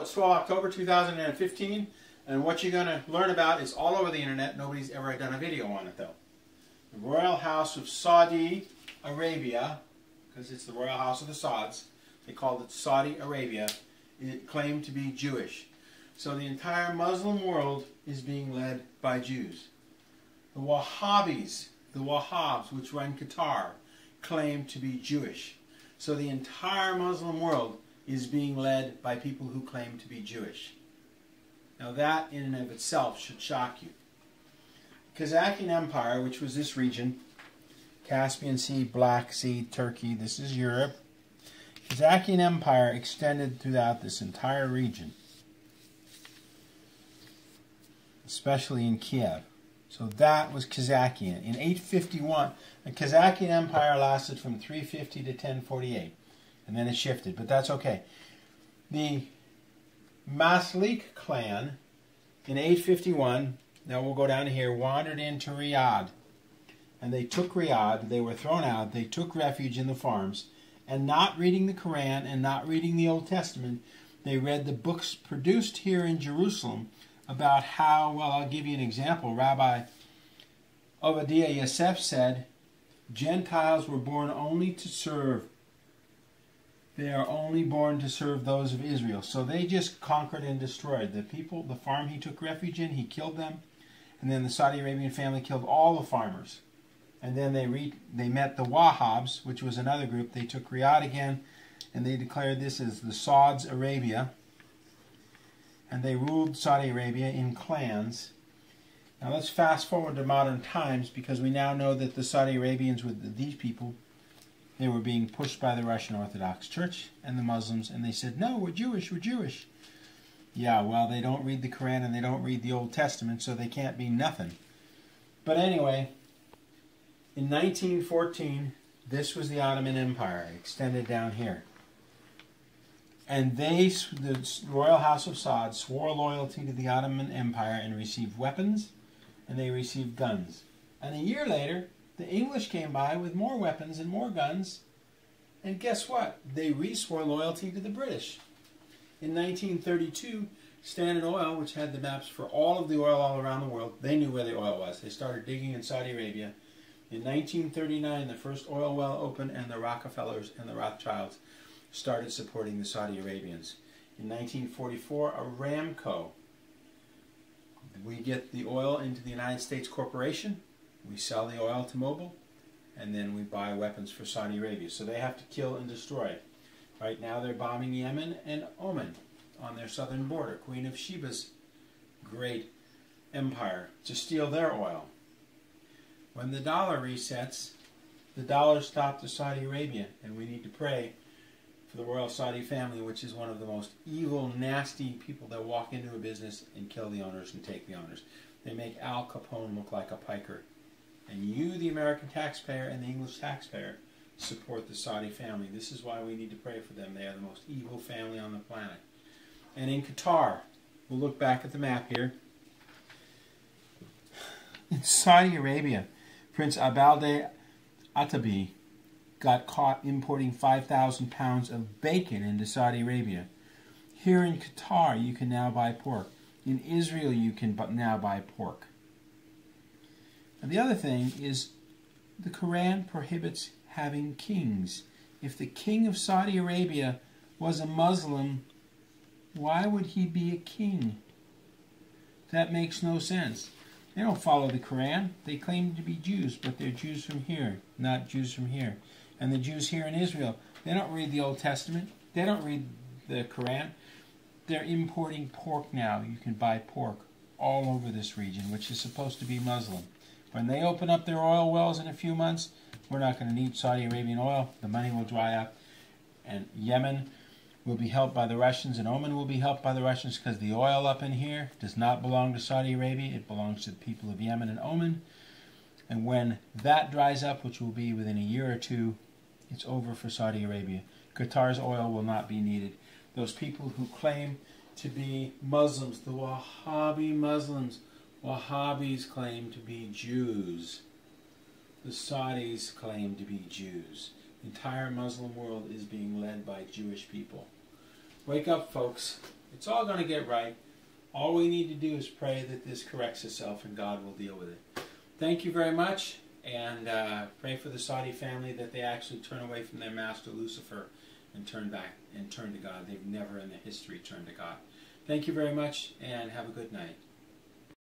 It's 12 October 2015, and what you're going to learn about is all over the internet. Nobody's ever done a video on it, though. The Royal House of Saudi Arabia, because it's the Royal House of the Sauds, they called it Saudi Arabia, it claimed to be Jewish. So the entire Muslim world is being led by Jews. The Wahhabis, the Wahhabs, which run Qatar, claim to be Jewish. So the entire Muslim world is being led by people who claim to be Jewish. Now that in and of itself should shock you. Kazakhstan Empire, which was this region, Caspian Sea, Black Sea, Turkey, this is Europe. Kazakhstan Empire extended throughout this entire region, especially in Kiev. So that was Kazakhstan. In 851, the Kazakhstan Empire lasted from 350 to 1048. And then it shifted, but that's okay. The Maslik clan in 851, now we'll go down here, wandered into Riyadh. And they took Riyadh, they were thrown out, they took refuge in the farms. And not reading the Quran and not reading the Old Testament, they read the books produced here in Jerusalem about how, well, I'll give you an example. Rabbi Obadiah Yosef said, Gentiles were born only to serve. They are only born to serve those of Israel. So they just conquered and destroyed. The people, the farm he took refuge in, he killed them. And then the Saudi Arabian family killed all the farmers. And then they met the Wahhabs, which was another group. They took Riyadh again, and they declared this as the Saudi Arabia. And they ruled Saudi Arabia in clans. Now let's fast forward to modern times, because we now know that the Saudi Arabians, with these people, they were being pushed by the Russian Orthodox Church and the Muslims, and they said, no, we're Jewish, we're Jewish. Yeah, well, they don't read the Quran and they don't read the Old Testament, so they can't be nothing. But anyway, in 1914, this was the Ottoman Empire, extended down here. And the Royal House of Saud, swore loyalty to the Ottoman Empire and received weapons, and they received guns. And a year later, the English came by with more weapons and more guns, and guess what? They re-swore loyalty to the British. In 1932, Standard Oil, which had the maps for all of the oil all around the world, they knew where the oil was. They started digging in Saudi Arabia. In 1939, the first oil well opened, and the Rockefellers and the Rothschilds started supporting the Saudi Arabians. In 1944, Aramco. We get the oil into the United States Corporation. We sell the oil to Mobil, and then we buy weapons for Saudi Arabia. So they have to kill and destroy. Right now they're bombing Yemen and Oman on their southern border. Queen of Sheba's great empire to steal their oil. When the dollar resets, the dollar stopped to Saudi Arabia, and we need to pray for the royal Saudi family, which is one of the most evil, nasty people that walk into a business and kill the owners and take the owners. They make Al Capone look like a piker. And you, the American taxpayer and the English taxpayer, support the Saudi family. This is why we need to pray for them. They are the most evil family on the planet. And in Qatar, we'll look back at the map here. In Saudi Arabia, Prince Abalde Atabi got caught importing 5,000 pounds of bacon into Saudi Arabia. Here in Qatar, you can now buy pork. In Israel, you can now buy pork. And the other thing is, the Quran prohibits having kings. If the king of Saudi Arabia was a Muslim, why would he be a king? That makes no sense. They don't follow the Quran. They claim to be Jews, but they're Jews from here, not Jews from here. And the Jews here in Israel, they don't read the Old Testament. They don't read the Quran. They're importing pork now. You can buy pork all over this region, which is supposed to be Muslim. When they open up their oil wells in a few months, we're not going to need Saudi Arabian oil. The money will dry up. And Yemen will be helped by the Russians, and Oman will be helped by the Russians, because the oil up in here does not belong to Saudi Arabia. It belongs to the people of Yemen and Oman. And when that dries up, which will be within a year or two, it's over for Saudi Arabia. Qatar's oil will not be needed. Those people who claim to be Muslims, the Wahhabi Muslims, Wahhabis claim to be Jews. The Saudis claim to be Jews. The entire Muslim world is being led by Jewish people. Wake up, folks. It's all going to get right. All we need to do is pray that this corrects itself and God will deal with it. Thank you very much, and pray for the Saudi family that they actually turn away from their master Lucifer and turn back and turn to God. They've never in their history turned to God. Thank you very much, and have a good night.